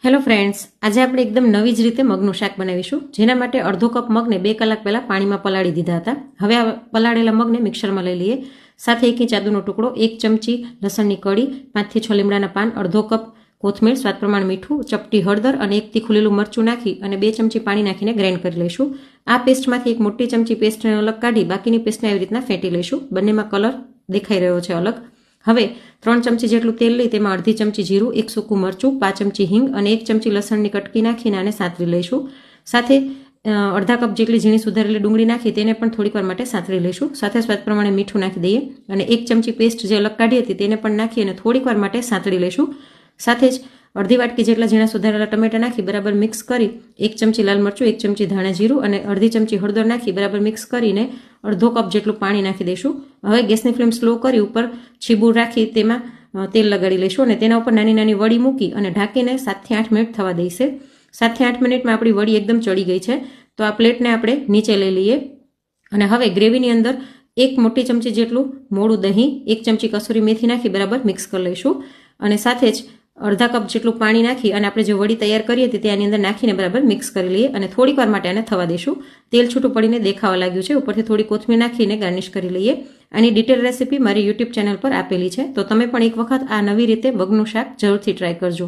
Hello friends, આજે આપણે એકદમ નવી જ રીતે મગનું શાક બનાવીશું, જેના માટે અડધો કપ મગને 2 કલાક પહેલાં પાણીમાં પલાળી દીધા હતા. હવે આ પલાળેલા મગને મિક્સરમાં લઈ લઈએ. સાથે 1 ઇંચ આદુનો ટુકડો, 1 ચમચી લસણની કળી, 5 થી 6 લીમડાના પાન, અડધો કપ કોથમીર, સ્વાદ પ્રમાણે મીઠું, ચપટી હળદર અને 1 તીખું લીલું મરચું નાખી અને 2 ચમચી પાણી નાખીને ગ્રાઇન્ડ કરી લઈશું. આ પેસ્ટમાંથી 1 મોટી ચમચી પેસ્ટને અલગ કાઢી બાકીની પેસ્ટને આવી રીતના ફેંટી લઈશું. બંનેમાં કલર દેખાઈ રહ્યો છે અલગ. હવે 3 ચમચી જેટલું તેલ લઈ તેમાં અડધી ચમચી જીરું, 1 સૂકું મરચું, 5 ચમચી હિંગ અને 1 ચમચી લસણની કટકી નાખીને આને સાંતળી લઈશું. સાથે અડધા કપ જેટલી ઝીણી સુધારેલી ડુંગળી નાખી તેને પણ થોડીક વાર માટે સાંતળી લઈશું. સાથે સ્વાદ પ્રમાણે મીઠું નાખી દઈએ અને 1 ચમચી પેસ્ટ જે અલગ કાઢી હતી તેને પણ નાખી અને થોડીક વાર માટે સાંતળી લઈશું. સાથે જ અડધી વાટકી જેટલા ઝીણા સુધારેલા ટમેટા નાખી બરાબર મિક્સ કરી 1 ચમચી લાલ મરચું, 1 ચમચી ધાણા જીરું અને અડધી ચમચી હળદર નાખી બરાબર મિક્સ કરીને અડધો કપ જેટલું પાણી નાખી દઈશું. હવે ગેસની ફ્લેમ સ્લો કરી ઉપર છીબુર રાખી તેમાં તેલ લગાડી લઈશું અને તેના ઉપર નાની નાની વડી મૂકી અને ઢાંકીને 7 થી 8 મિનિટ થવા દઈશે. 7 થી 8 મિનિટમાં આપણી વડી એકદમ ચડી ગઈ છે, તો આ પ્લેટને આપણે નીચે લઈ લઈએ અને હવે ગ્રેવીની અંદર 1 મોટી ચમચી જેટલું મોળું દહીં, 1 ચમચી કસૂરી મેથી નાખી બરાબર મિક્સ કરી લઈશું અને સાથે જ અડધા કપ જેટલું પાણી નાખી અને આપણે જે વડી તૈયાર કરી હતી તેની અંદર નાખીને બરાબર મિક્સ કરી લઈએ અને થોડીક વાર માટે આને થવા દઈશું. તેલ છૂટું પડીને દેખાવા લાગ્યું છે. ઉપરથી થોડી કોથમીર નાખીને ગાર્નિશ કરી લઈએ. આની ડિટેલ રેસીપી મારી યુટ્યુબ ચેનલ પર આપેલી છે, તો તમે પણ એક વખત આ નવી રીતે મગનું શાક જરૂરથી ટ્રાય કરજો.